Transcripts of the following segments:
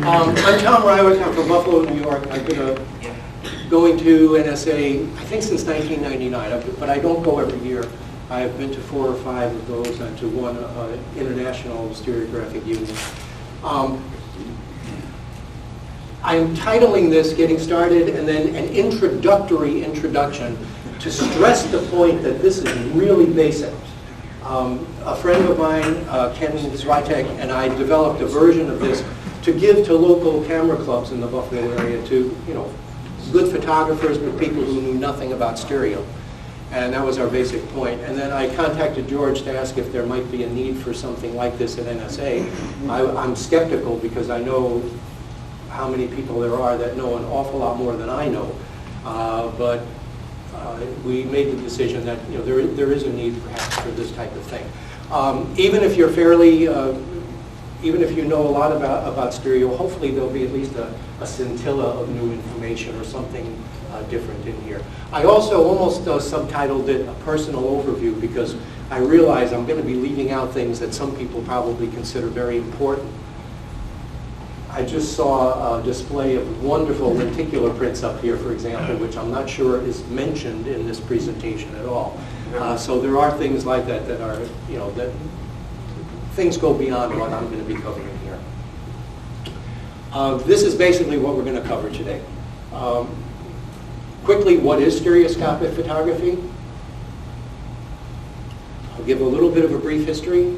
I'm Tom Rywick. I'm from Buffalo, New York. I've been going to NSA, I think, since 1999, but I don't go every year. I've been to 4 or 5 of those and to one international stereographic union. I'm titling this Getting Started and then an introductory introduction to stress the point that this is really basic. A friend of mine, Ken Zwitek, and I developed a version of this to give to local camera clubs in the Buffalo area, to good photographers but people who knew nothing about stereo. And that was our basic point. And then I contacted George to ask if there might be a need for something like this at NSA. I'm skeptical because I know how many people there are that know an awful lot more than I know. But we made the decision that there is a need perhaps for this type of thing. Even if you're fairly, even if you know a lot about stereo, hopefully there'll be at least a scintilla of new information or something different in here. I also almost subtitled it a personal overview because I realize I'm going to be leaving out things that some people probably consider very important. I just saw a display of wonderful lenticular prints up here, for example, which I'm not sure is mentioned in this presentation at all. So there are things like that that are, that things go beyond what I'm going to be covering here. This is basically what we're going to cover today. Quickly, what is stereoscopic photography? I'll give a little bit of a brief history.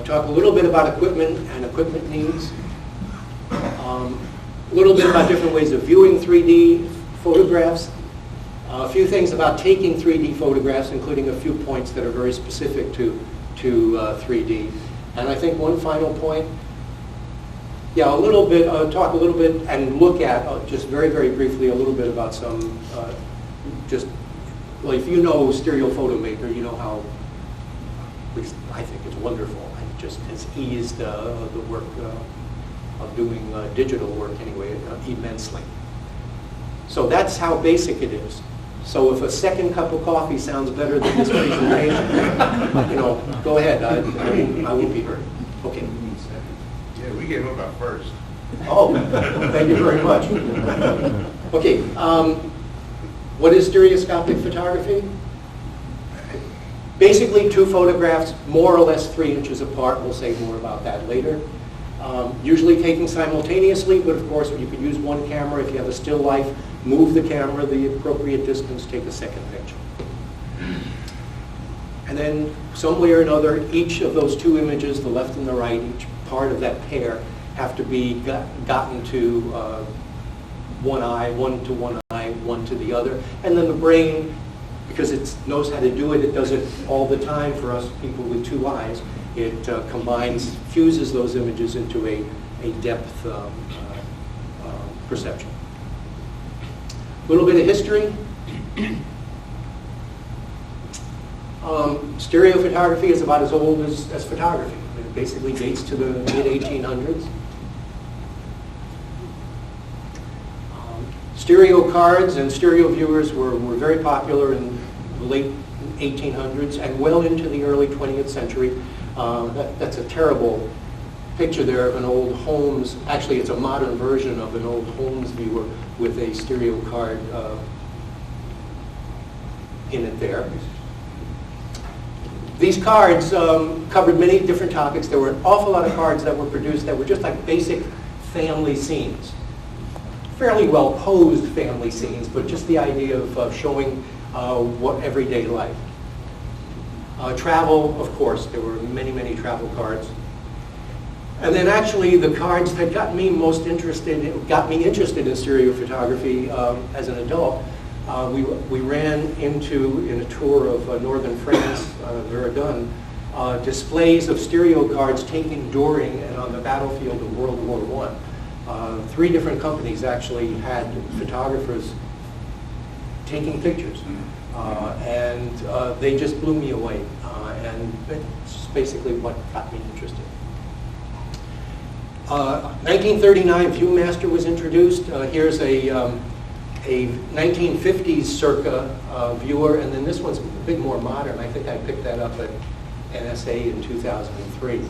Talk a little bit about equipment and equipment needs. A little bit about different ways of viewing 3D photographs. A few things about taking 3D photographs, including a few points that are very specific to 3D. And I think one final point, talk a little bit and look at, just very, very briefly, a little bit about some, if you know Stereo Photo Maker, you know how, at least I think it's wonderful. It just has eased the work of doing digital work anyway, immensely. So that's how basic it is. So if a second cup of coffee sounds better than this presentation, go ahead. I won't be hurt. Okay. Yeah, we gave up our first. Oh, thank you very much. Okay, what is stereoscopic photography? Basically 2 photographs, more or less 3 inches apart. We'll say more about that later. Usually taken simultaneously, but of course you could use one camera. If you have a still life, move the camera the appropriate distance, take a second picture. And then some way or another, each of those 2 images, the left and the right, each part of that pair have to be gotten to one eye, one to the other. And then the brain, because it knows how to do it, it does it all the time for us people with 2 eyes. It fuses those images into a depth perception. A little bit of history. Stereo photography is about as old as photography. It basically dates to the mid-1800s. Stereo cards and stereo viewers were very popular in the late 1800s and well into the early 20th century. That's a terrible picture there of an old Holmes. Actually, it's a modern version of an old Holmes viewer with a stereo card in it there. These cards covered many different topics. There were an awful lot of cards that were produced that were just like basic family scenes. Fairly well posed family scenes, but just the idea of showing what everyday life. Travel, of course, there were many, many travel cards. And then actually the cards that got me interested in stereo photography as an adult, we ran into, in a tour of northern France, Verdun, displays of stereo cards taken during and on the battlefield of World War I. 3 different companies actually had photographers taking pictures. And they just blew me away. And it's basically what got me interested. 1939, ViewMaster was introduced. Here's a 1950s circa viewer, and then this one's a bit more modern. I think I picked that up at NSA in 2003.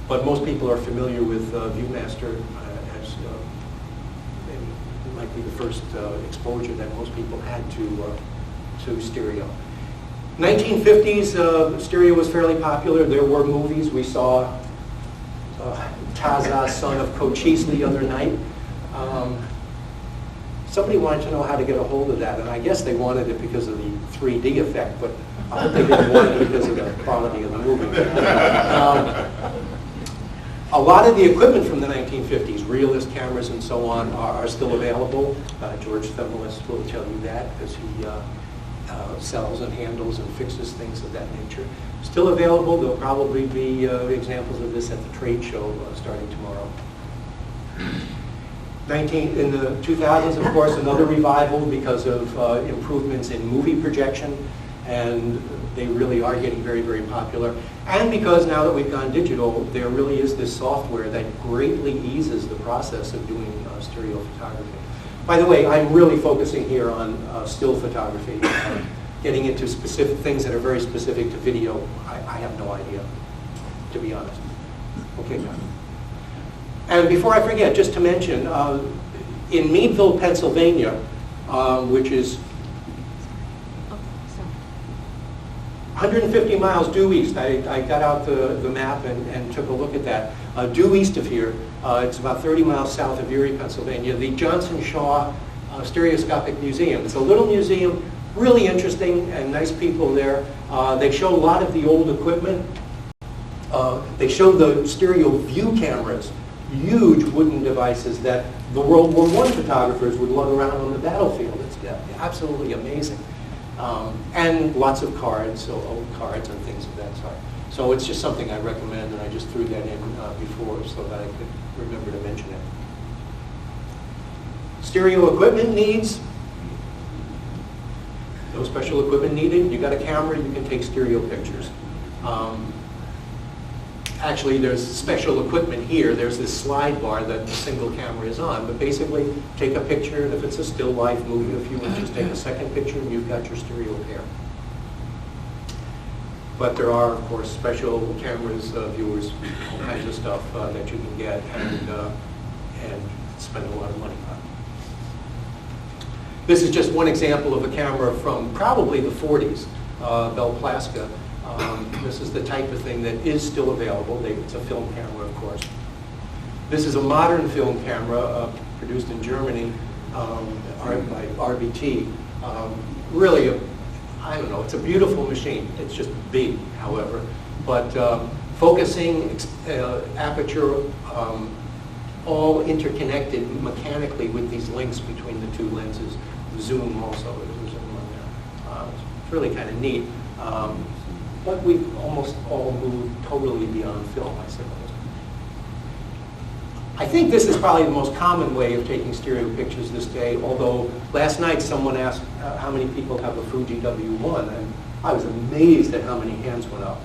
But most people are familiar with ViewMaster as maybe it might be the first exposure that most people had to stereo. 1950s, stereo was fairly popular. There were movies. We saw Taza, Son of Cochise the other night. Somebody wanted to know how to get a hold of that, and I guess they wanted it because of the 3D effect, but I hope they didn't want it because of the quality of the movie. A lot of the equipment from the 1950s, Realist cameras and so on, are still available. George Themelis will tell you that because he sells and handles and fixes things of that nature. Still available. There'll probably be examples of this at the trade show starting tomorrow. In the 2000s, of course, another revival because of improvements in movie projection, and they really are getting very, very popular. And because now that we've gone digital, there really is this software that greatly eases the process of doing stereo photography. By the way, I'm really focusing here on still photography. Getting into specific things that are very specific to video, I have no idea, to be honest. Okay, John. And before I forget, just to mention, in Meadville, Pennsylvania, which is 150 miles due east. I got out the map and took a look at that. Due east of here, it's about 30 miles south of Erie, Pennsylvania, the Johnson Shaw Stereoscopic Museum. It's a little museum, really interesting and nice people there. They show a lot of the old equipment. They show the stereo view cameras, huge wooden devices that the World War I photographers would lug around on the battlefield. It's absolutely amazing. And lots of cards, so old cards and things of that sort. So it's just something I recommend, and I just threw that in before so that I could remember to mention it. Stereo equipment needs. No special equipment needed. You got a camera, you can take stereo pictures. Actually, there's special equipment here. There's this slide bar that the single camera is on. But basically, take a picture, and if it's a still life, move it a few inches, take a second picture, and you've got your stereo pair. But there are, of course, special cameras, viewers, all kinds of stuff that you can get and spend a lot of money on. This is just one example of a camera from probably the 40s, Bell Plaska. This is the type of thing that is still available. It's a film camera, of course. This is a modern film camera produced in Germany by RBT. Really, I don't know, it's a beautiful machine. It's just big, however. But focusing, aperture, all interconnected mechanically with these links between the two lenses. Zoom also, there's a zoom on there. It's really kind of neat. But we've almost all moved totally beyond film, I suppose. I think this is probably the most common way of taking stereo pictures this day, although last night someone asked how many people have a Fuji W1, and I was amazed at how many hands went up.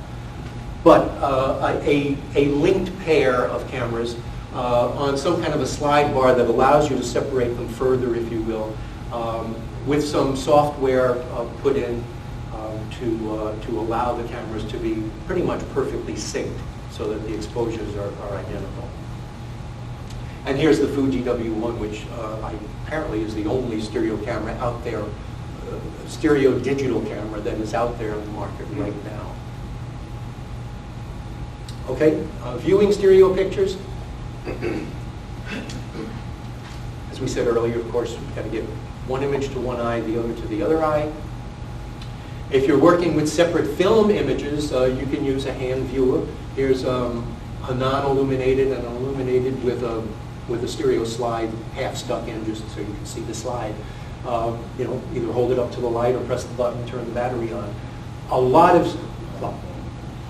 But a linked pair of cameras on some kind of a slide bar that allows you to separate them further, if you will, with some software put in to allow the cameras to be pretty much perfectly synced so that the exposures are identical. And here's the Fuji W1, which apparently is the only stereo camera out there, stereo digital camera that is out there in the market right now. Okay, viewing stereo pictures. As we said earlier, of course, you've got to get one image to one eye, the other to the other eye. If you're working with separate film images, you can use a hand viewer. Here's a non-illuminated and illuminated with a stereo slide half stuck in just so you can see the slide. You know, either hold it up to the light or press the button, turn the battery on. A lot of, well,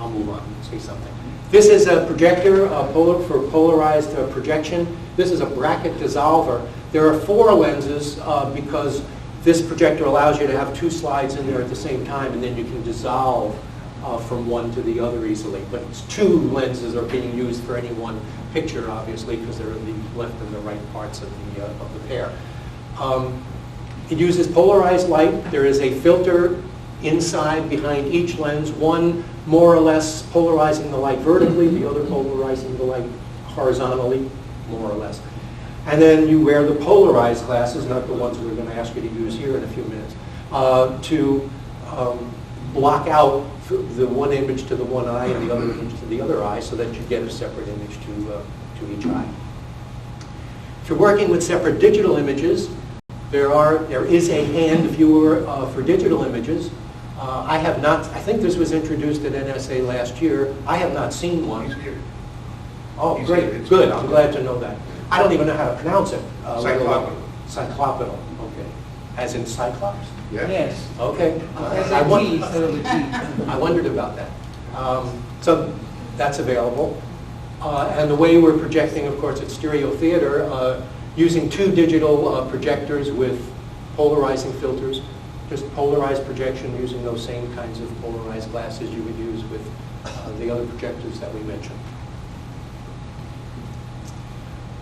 I'll move on and say something. This is a projector for polarized projection. This is a bracket dissolver. There are 4 lenses because this projector allows you to have 2 slides in there at the same time, and then you can dissolve from one to the other easily. But it's 2 lenses are being used for any one picture, obviously, because they're in the left and the right parts of the pair. It uses polarized light. There is a filter inside behind each lens, one more or less polarizing the light vertically, the other polarizing the light horizontally, more or less. And then you wear the polarized glasses, not the ones we're going to ask you to use here in a few minutes, to block out the one image to the one eye and the other image to the other eye so that you get a separate image to each eye. If you're working with separate digital images, there is a hand viewer for digital images. I have not, I think this was introduced at NSA last year. I have not seen one. He's here. Oh, He's great, here. good, I'm glad to know that. I don't even know how to pronounce it. Cyclopean. Cyclopean, okay. As in Cyclops? Yeah. Yes. Okay. As I a won- T instead of a G. I wondered about that. So that's available. And the way we're projecting, of course, at Stereo Theater, using two digital projectors with polarizing filters, just polarized projection using those same kinds of polarized glasses you would use with the other projectors that we mentioned.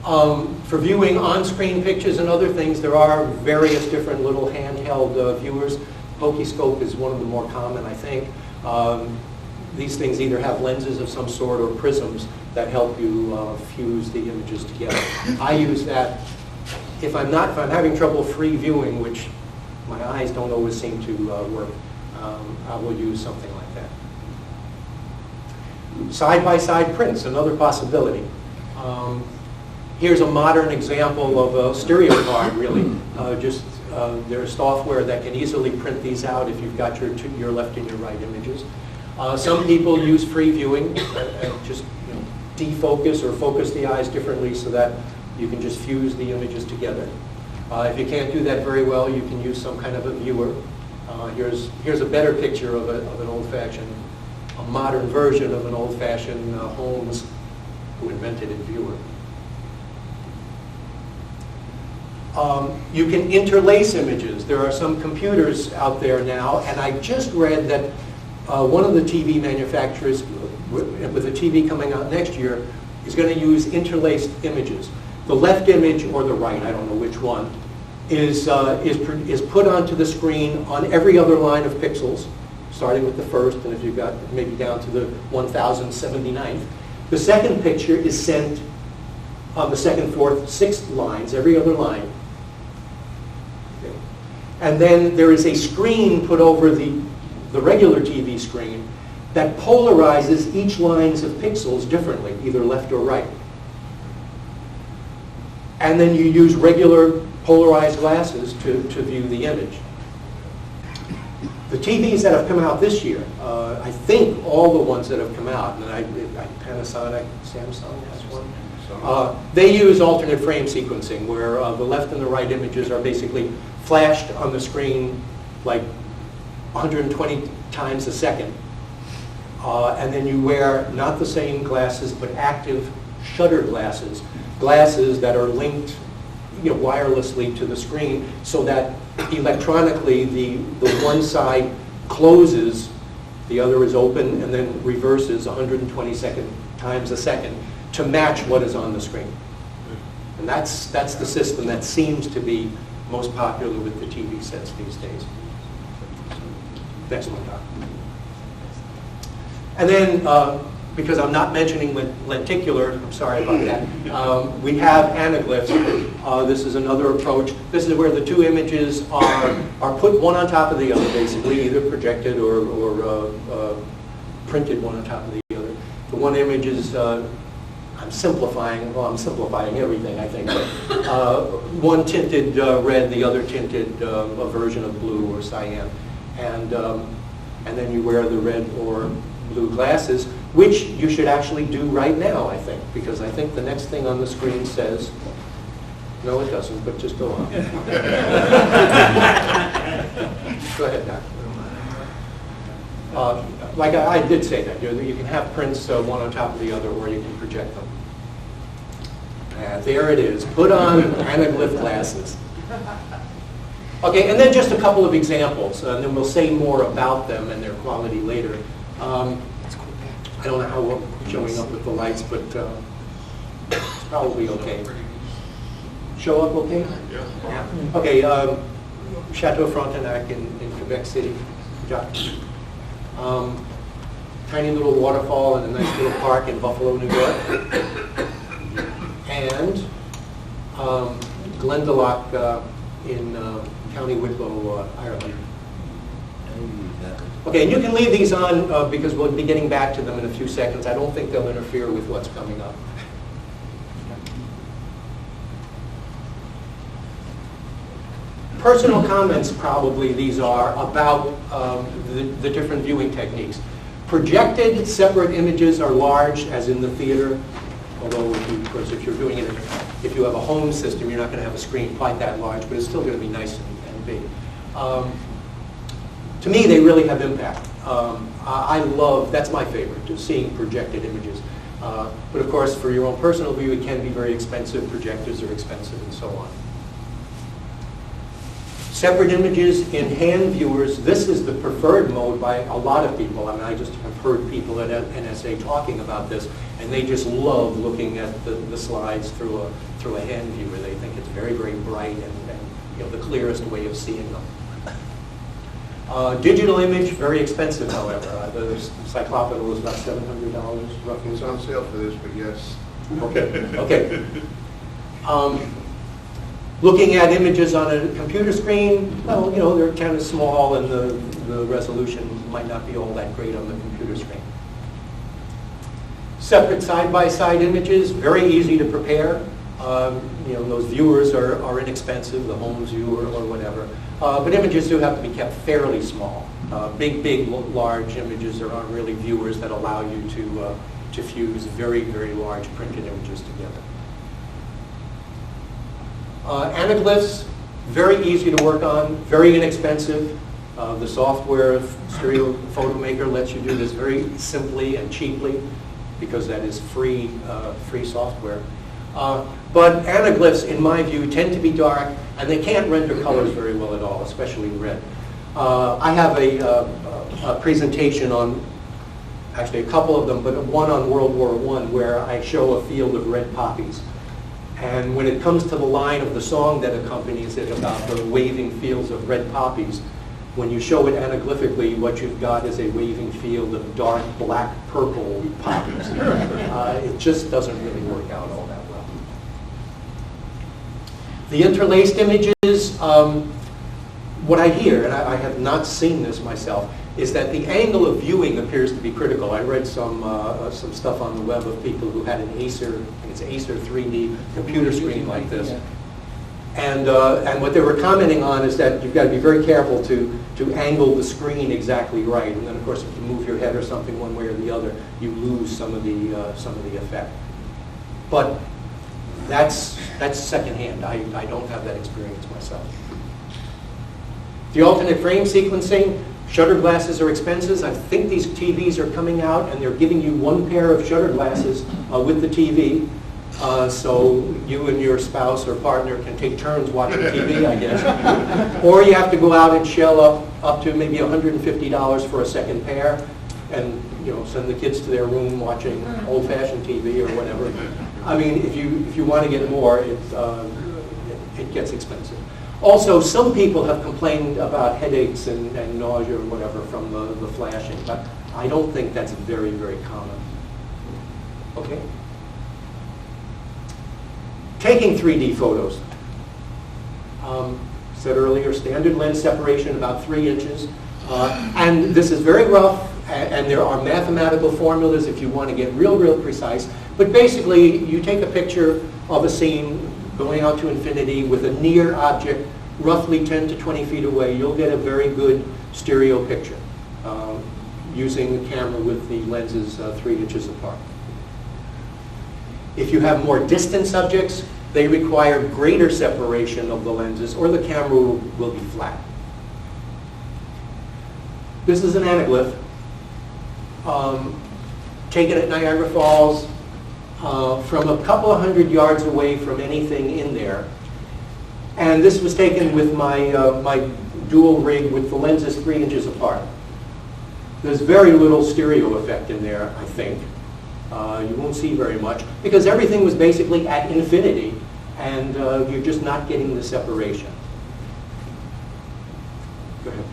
For viewing on-screen pictures and other things, there are various different little handheld viewers. Pokiscope is one of the more common, I think. These things either have lenses of some sort or prisms that help you fuse the images together. I use that if I'm having trouble free viewing, which my eyes don't always seem to work. I will use something like that. Side-by-side prints, another possibility. Here's a modern example of a stereo card, really. There's software that can easily print these out if you've got your left and your right images. Some people use free viewing, just defocus or focus the eyes differently so that you can just fuse the images together. If you can't do that very well, you can use some kind of a viewer. Here's a better picture of an old-fashioned, a modern version of an old-fashioned Holmes who invented a viewer. You can interlace images. There are some computers out there now, and I just read that one of the TV manufacturers, with a TV coming out next year, is going to use interlaced images. The left image or the right, I don't know which one, is put onto the screen on every other line of pixels, starting with the first, and if you've got maybe down to the 1079th. The second picture is sent on the second, fourth, sixth lines, every other line. Okay. And then there is a screen put over the regular TV screen that polarizes each lines of pixels differently, either left or right. And then you use regular polarized glasses to view the image. The TVs that have come out this year, I think all the ones that have come out, and Panasonic, Samsung has one, they use alternate frame sequencing where the left and the right images are basically flashed on the screen like 120 times a second. And then you wear not the same glasses, but active shutter glasses, glasses that are linked wirelessly to the screen so that electronically the one side closes, the other is open, and then reverses 120 times a second to match what is on the screen. And that's the system that seems to be most popular with the TV sets these days. Next one, Doc. And then, because I'm not mentioning lenticular, I'm sorry about that, we have anaglyphs. This is another approach. This is where the two images are put one on top of the other, basically, either projected or printed one on top of the other. The one image is, I'm simplifying everything, I think. But, one tinted red, the other tinted a version of blue or cyan. And then you wear the red or blue glasses, which you should actually do right now, I think, because I think the next thing on the screen says, no it doesn't, but just go on. Go ahead, Doc. Like I did say that, you can have prints one on top of the other, or you can project them. And there it is, put on anaglyph glasses. Okay, and then just a couple of examples, and then we'll say more about them and their quality later. I don't know how we're showing up with the lights, but it's probably okay. Show up okay? Yeah. Okay, Chateau Frontenac in Quebec City. tiny little waterfall in a nice little park in Buffalo, New York. And Glendalough in County Wicklow, Ireland. Okay, and you can leave these on because we'll be getting back to them in a few seconds. I don't think they'll interfere with what's coming up. Personal comments, probably, these are about the different viewing techniques. Projected separate images are large, as in the theater, although, of course, if you're doing it, if you have a home system, you're not going to have a screen quite that large, but it's still going to be nice and big. To me, they really have impact. I love, that's my favorite, just seeing projected images. But of course, for your own personal view, it can be very expensive. Projectors are expensive and so on. Separate images in hand viewers, this is the preferred mode by a lot of people. I mean, I just have heard people at NSA talking about this, and they just love looking at the slides through a hand viewer. They think it's very, very bright and you know, the clearest way of seeing them. Digital image, very expensive, however. The Cyclopeal is about $700, roughly. It's on sale for this, but yes. Okay, okay. Looking at images on a computer screen, well, you know, they're kind of small and the resolution might not be all that great on the computer screen. Separate side-by-side images, very easy to prepare. You know, those viewers are inexpensive, the Holmes viewer or whatever. But images do have to be kept fairly small. Big, large images, there aren't really viewers that allow you to fuse very, very large printed images together. Anaglyphs, very easy to work on, very inexpensive. The software of Stereo Photo Maker lets you do this very simply and cheaply because that is free software. But anaglyphs, in my view, tend to be dark and they can't render colors very well at all, especially red. I have a presentation on, actually a couple of them, but one on World War I where I show a field of red poppies. And when it comes to the line of the song that accompanies it about the waving fields of red poppies, when you show it anaglyphically, what you've got is a waving field of dark black purple poppies. It just doesn't really work out all that well. The interlaced images, what I hear, and I have not seen this myself, is that the angle of viewing appears to be critical. I read some stuff on the web of people who had an Acer, I think it's Acer 3D computer screen like this. And what they were commenting on is that you've got to be very careful to angle the screen exactly right. And then, of course, if you move your head or something one way or the other, you lose some of the effect. But that's secondhand. I don't have that experience myself. The alternate frame sequencing, shutter glasses are expensive. I think these TVs are coming out and they're giving you one pair of shutter glasses with the TV. So you and your spouse or partner can take turns watching TV, I guess. Or you have to go out and shell up to maybe $150 for a second pair and, you know, send the kids to their room watching old-fashioned TV or whatever. I mean, if you want to get more, it gets expensive. Also, some people have complained about headaches and nausea or whatever from the flashing, but I don't think that's very, very common. Okay? Taking 3D photos. Said earlier, standard lens separation about 3 inches. And this is very rough, and there are mathematical formulas if you want to get real precise. But basically, you take a picture of a scene going out to infinity with a near object roughly 10 to 20 feet away, you'll get a very good stereo picture using the camera with the lenses 3 inches apart. If you have more distant subjects, they require greater separation of the lenses or the camera will be flat. This is an anaglyph taken at Niagara Falls from a couple of hundred yards away from anything in there. And this was taken with my, my dual rig with the lenses 3 inches apart. There's very little stereo effect in there, I think. You won't see very much because everything was basically at infinity and you're just not getting the separation. Go ahead.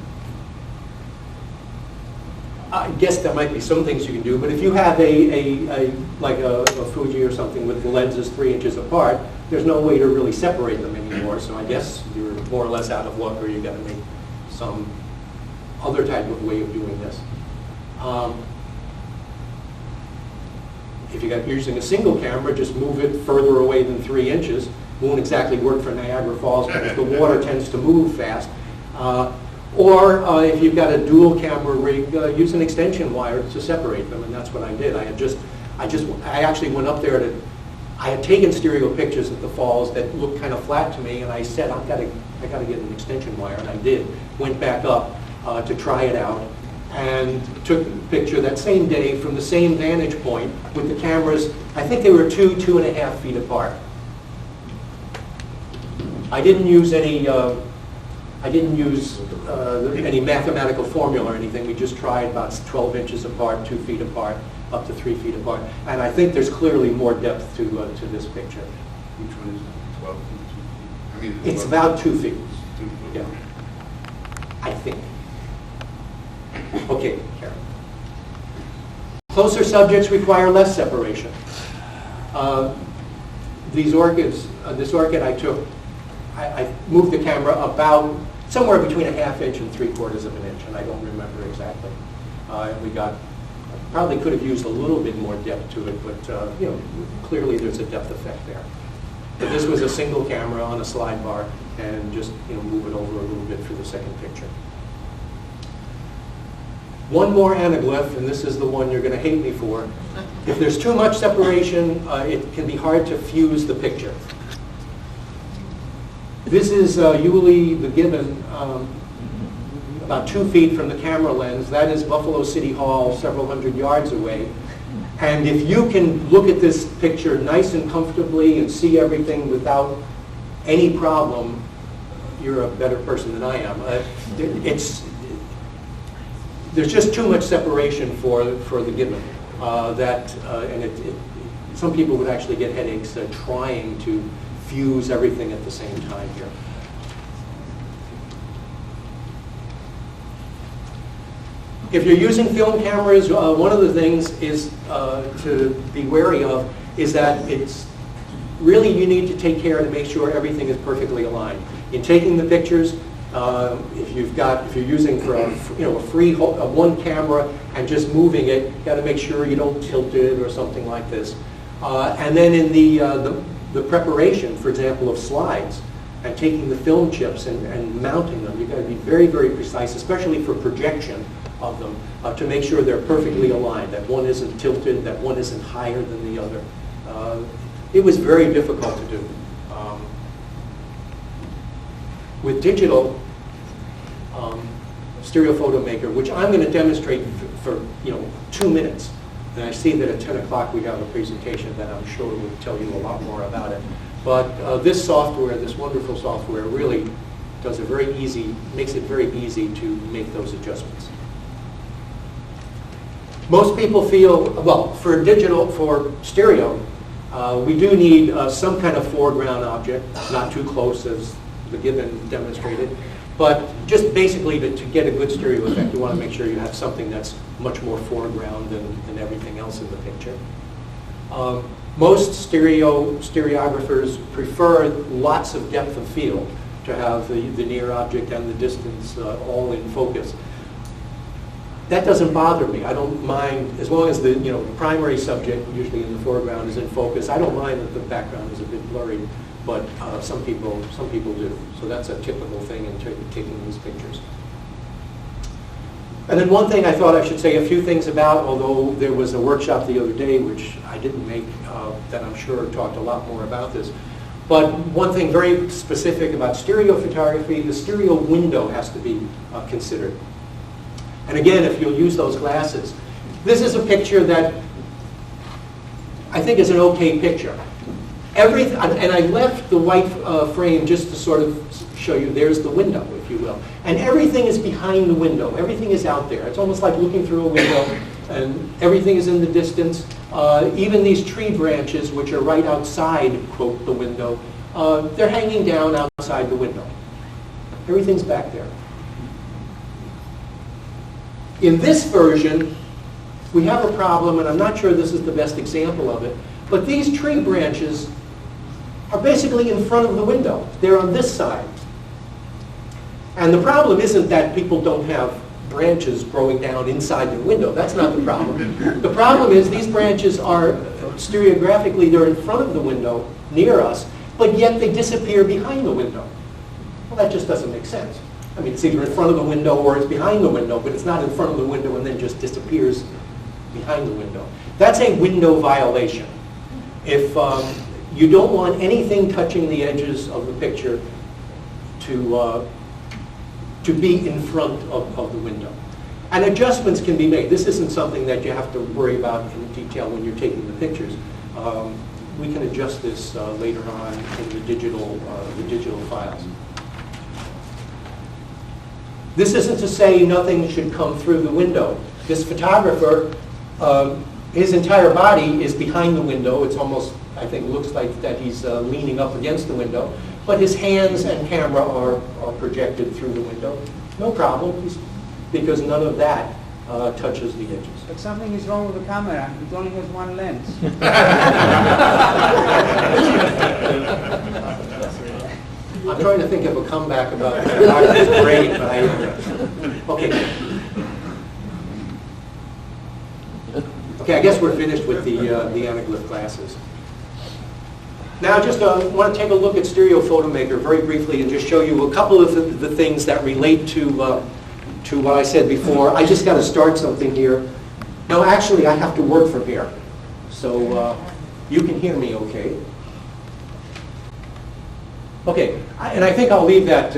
I guess there might be some things you can do, but if you have like a Fuji or something with the lenses 3 inches apart, there's no way to really separate them anymore. So I guess you're more or less out of luck, or you got to make some other type of way of doing this. If you're using a single camera, just move it further away than 3 inches. Won't exactly work for Niagara Falls because the water tends to move fast. Or if you've got a dual camera rig, use an extension wire to separate them, and that's what I did. I actually went up there I had taken stereo pictures at the falls that looked kind of flat to me, and I said, I gotta get an extension wire, and I did. Went back up to try it out, and took a picture that same day from the same vantage point with the cameras. I think they were 2.5 feet apart. I didn't use any mathematical formula or anything. We just tried about 12 inches apart, 2 feet apart, up to 3 feet apart. And I think there's clearly more depth to this picture. Which one is it? 12 feet, 2 feet? I mean, It's about 2 feet. 2 feet. Yeah. I think. Okay, Karen. Closer subjects require less separation. These orchids, this orchid I took, I moved the camera about somewhere between 1/2 inch and 3/4 of an inch, and I don't remember exactly. Probably could have used a little bit more depth to it, but clearly there's a depth effect there. But this was a single camera on a slide bar, and just move it over a little bit for the second picture. One more anaglyph, and this is the one you're going to hate me for. If there's too much separation, it can be hard to fuse the picture. This is Yulee the gibbon, about 2 feet from the camera lens. That is Buffalo City Hall, several hundred yards away. And if you can look at this picture nice and comfortably and see everything without any problem, you're a better person than I am. There's just too much separation for the gibbon. Some people would actually get headaches trying to fuse everything at the same time here. If you're using film cameras, one of the things is to be wary of is that it's really you need to take care to make sure everything is perfectly aligned. In taking the pictures, if you're using for one camera and just moving it, you got to make sure you don't tilt it or something like this. And then in the preparation, for example, of slides and taking the film chips and mounting them, you've got to be very, very precise, especially for projection of them, to make sure they're perfectly aligned, that one isn't tilted, that one isn't higher than the other. It was very difficult to do. With digital stereo photo maker, which I'm going to demonstrate for 2 minutes, and I see that at 10 o'clock we have a presentation that I'm sure will tell you a lot more about it. But this software, this wonderful software, really does makes it very easy to make those adjustments. Most people feel, well, for stereo, we do need some kind of foreground object, not too close as the gibbon demonstrated, but just basically to get a good stereo effect, you want to make sure you have something that's much more foreground than everything else in the picture. Most stereographers prefer lots of depth of field to have the near object and the distance all in focus. That doesn't bother me. I don't mind, as long as the primary subject, usually in the foreground, is in focus. I don't mind that the background is a bit blurry, but some people do. So that's a typical thing in taking these pictures. And then one thing I thought I should say a few things about, although there was a workshop the other day, which I didn't make, that I'm sure talked a lot more about this. But one thing very specific about stereo photography, the stereo window has to be considered. And again, if you'll use those glasses, this is a picture that I think is an okay picture. And I left the white frame just to sort of show you, there's the window, if you will. And everything is behind the window. Everything is out there. It's almost like looking through a window, and everything is in the distance. Even these tree branches, which are right outside, quote, the window, they're hanging down outside the window. Everything's back there. In this version, we have a problem, and I'm not sure this is the best example of it, but these tree branches are basically in front of the window. They're on this side. And the problem isn't that people don't have branches growing down inside the window. That's not the problem. The problem is these branches are stereographically, they're in front of the window near us, but yet they disappear behind the window. Well, that just doesn't make sense. I mean, it's either in front of the window or it's behind the window, but it's not in front of the window and then just disappears behind the window. That's a window violation. If you don't want anything touching the edges of the picture to be in front of the window. And adjustments can be made. This isn't something that you have to worry about in detail when you're taking the pictures. We can adjust this later on in the digital files. This isn't to say nothing should come through the window. This photographer, his entire body is behind the window. It's almost, I think, looks like that he's leaning up against the window. But his hands and camera are projected through the window. No problem, because none of that touches the edges. But something is wrong with the camera. It only has one lens. I'm trying to think of a comeback about photography's brain, but okay. Okay, I guess we're finished with the anaglyph classes. Now, just want to take a look at Stereo Photomaker very briefly and just show you a couple of the things that relate to what I said before. I just got to start something here. No, actually, I have to work from here. So you can hear me okay. Okay, and I think I'll leave that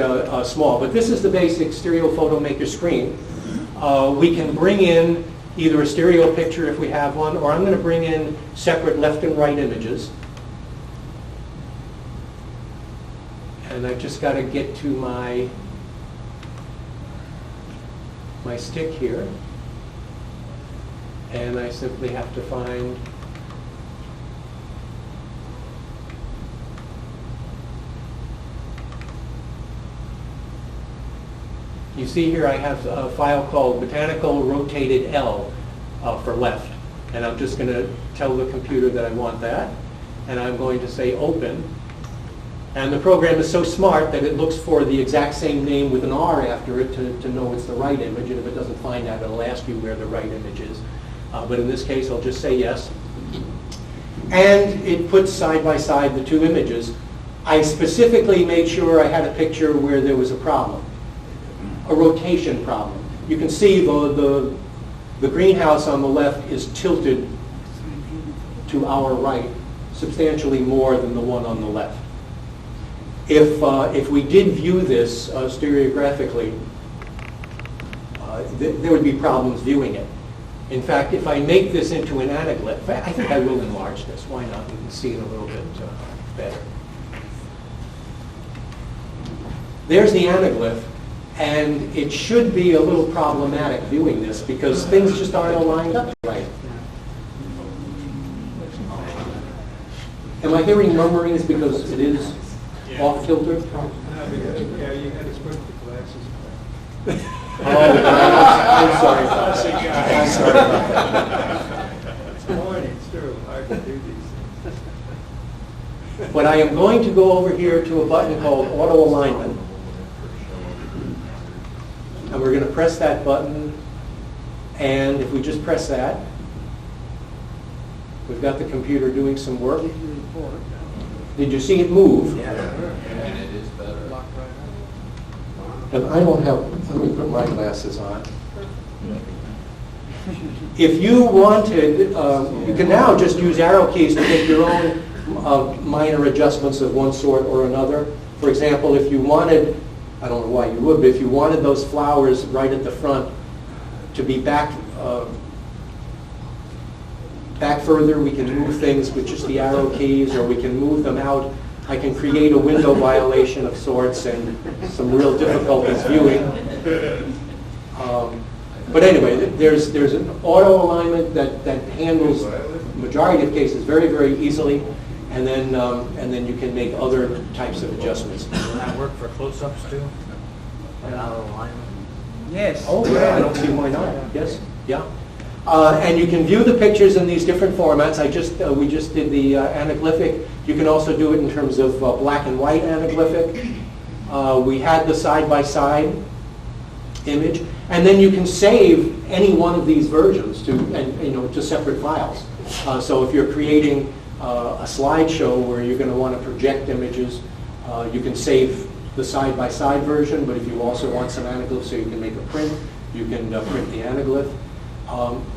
small, but this is the basic Stereo Photomaker screen. We can bring in either a stereo picture if we have one, or I'm going to bring in separate left and right images. And I've just got to get to my stick here. And I simply have to find you see here I have a file called Botanical Rotated L for left. And I'm just going to tell the computer that I want that. And I'm going to say open. And the program is so smart that it looks for the exact same name with an R after it to know it's the right image. And if it doesn't find that, it'll ask you where the right image is. But in this case, I'll just say yes. And it puts side by side the two images. I specifically made sure I had a picture where there was a problem, a rotation problem. You can see the greenhouse on the left is tilted to our right substantially more than the one on the left. If we did view this stereographically, there would be problems viewing it. In fact, if I make this into an anaglyph, I think I will enlarge this. Why not? You can see it a little bit better. There's the anaglyph, and it should be a little problematic viewing this because things just aren't aligned up right. Am I hearing murmurings because it is off kilter? Yeah, you had to put the glasses Oh, I'm sorry. I'm sorry about that. It's morning, it's true. Hard to do these things. But I am going to go over here to a button called Auto Alignment. And we're going to press that button. And if we just press that, we've got the computer doing some work. Did you see it move? Yeah. And it is better. And I don't have, let me put my glasses on. If you wanted, you can now just use arrow keys to make your own minor adjustments of one sort or another. For example, if you wanted, I don't know why you would, but if you wanted those flowers right at the front to be back further, we can move things with just the arrow keys, or we can move them out. I can create a window violation of sorts and some real difficulties viewing. But anyway, there's an auto alignment that handles the majority of cases very, very easily, and then you can make other types of adjustments. Does that work for close-ups too? An auto alignment? Yes. Oh, yeah, I don't see why not. Yes, yeah. And you can view the pictures in these different formats. We just did the anaglyphic. You can also do it in terms of black and white anaglyphic. We had the side-by-side image, and then you can save any one of these versions to separate files. So if you're creating a slideshow where you're going to want to project images, you can save the side-by-side version, but if you also want some anaglyphs so you can make a print, you can print the anaglyph.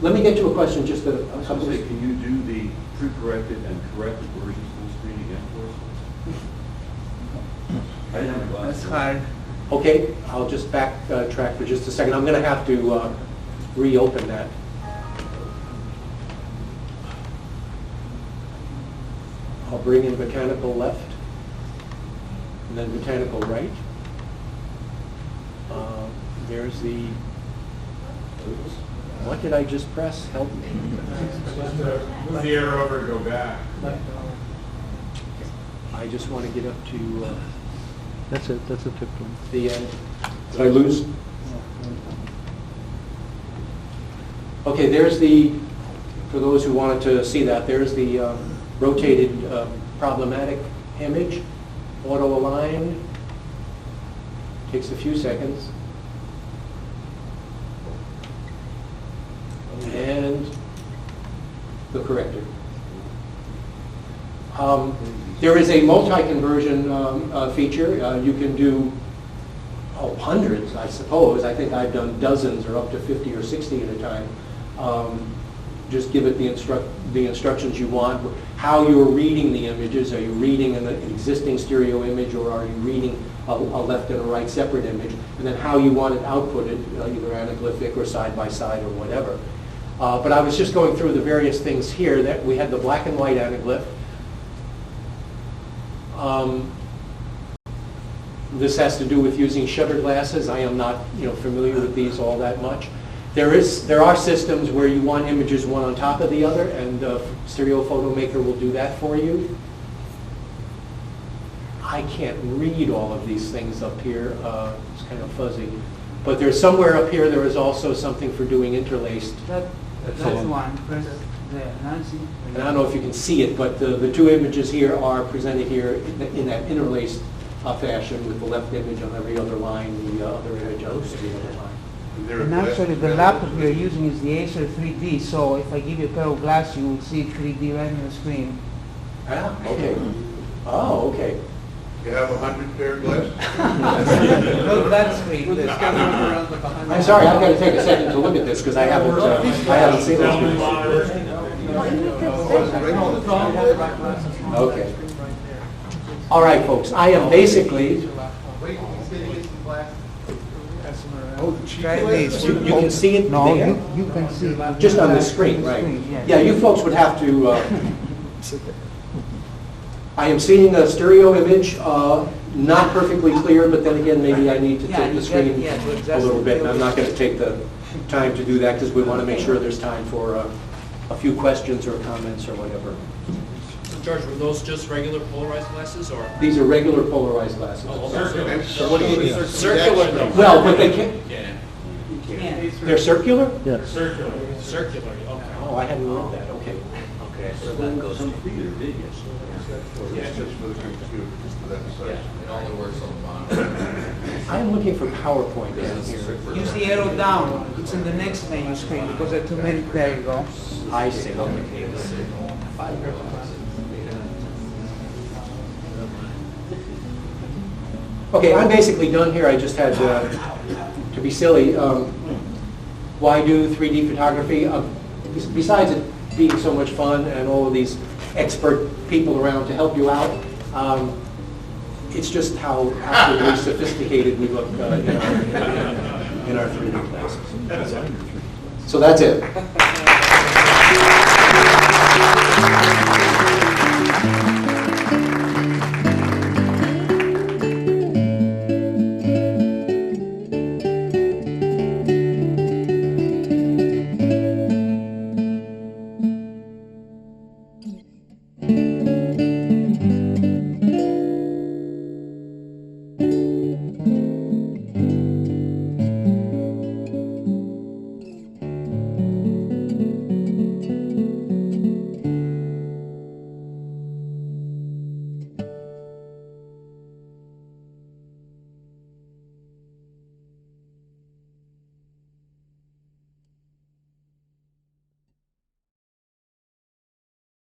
Let me get to a question just a couple of... Can you do the pre-corrected and corrected versions full screen again for us? I didn't have a glass. That's hard. Okay, I'll just backtrack for just a second. I'm going to have to reopen that. I'll bring in botanical left, and then botanical right. There's the... What did I just press? Help me. Move the arrow over to go back. I just want to get up to That's it. That's a tip one. the end. Did I lose? Okay, there's the, for those who wanted to see that, there's the rotated problematic image, auto-aligned. Takes a few seconds. And the corrector. There is a multi-conversion feature. You can do hundreds, I suppose. I think I've done dozens or up to 50 or 60 at a time. Just give it the instructions you want. How you're reading the images. Are you reading an existing stereo image, or are you reading a left and a right separate image? And then how you want it outputted, either anaglyphic or side-by-side or whatever. But I was just going through the various things here. That we had the black and white anaglyph. This has to do with using shutter glasses. I am not familiar with these all that much. There are systems where you want images one on top of the other, and Stereo Photo Maker will do that for you. I can't read all of these things up here. It's kind of fuzzy. But there's somewhere up here there is also something for doing interlaced. That's one. Press there, Nancy. And I don't know if you can see it, but the two images here are presented here in that interlaced fashion, with the left image on every other line, the other image on every other line. And actually, the laptop you're using is the Acer 3D, so if I give you a pair of glasses, you will see 3D right on the screen. Ah, okay. Oh, okay. You have 100 pair of glasses? No, that screen. I'm sorry, I've got to take a second to look at this because I haven't seen this. Okay. All right, folks. I am basically. Try this. You can see it No, there? you can see it. Just on the screen, right? Yes. Yeah, you folks would have to. I am seeing a stereo image, not perfectly clear, but then again, maybe I need to tilt the screen a little bit, and I'm not going to take the time to do that because we want to make sure there's time for a few questions or comments or whatever. George, were those just regular polarized glasses, or? These are regular polarized glasses. So what do you mean? Circular though? Well, but they can't. Yeah. They're circular? Yes. Circular, okay. Oh, I hadn't read that. Okay. Okay, so that goes to theater videos. Yeah, just for the computer, just for that size. It only works on the monitor. I'm looking for PowerPoint down here. Use the arrow down. It's in the next menu screen because there are too many. There you go. I see. Okay, I'm basically done here. I just had to be silly. Why do 3D photography? Besides it being so much fun and all of these expert people around to help you out, it's just how absolutely sophisticated we look in our 3D classes. So that's it.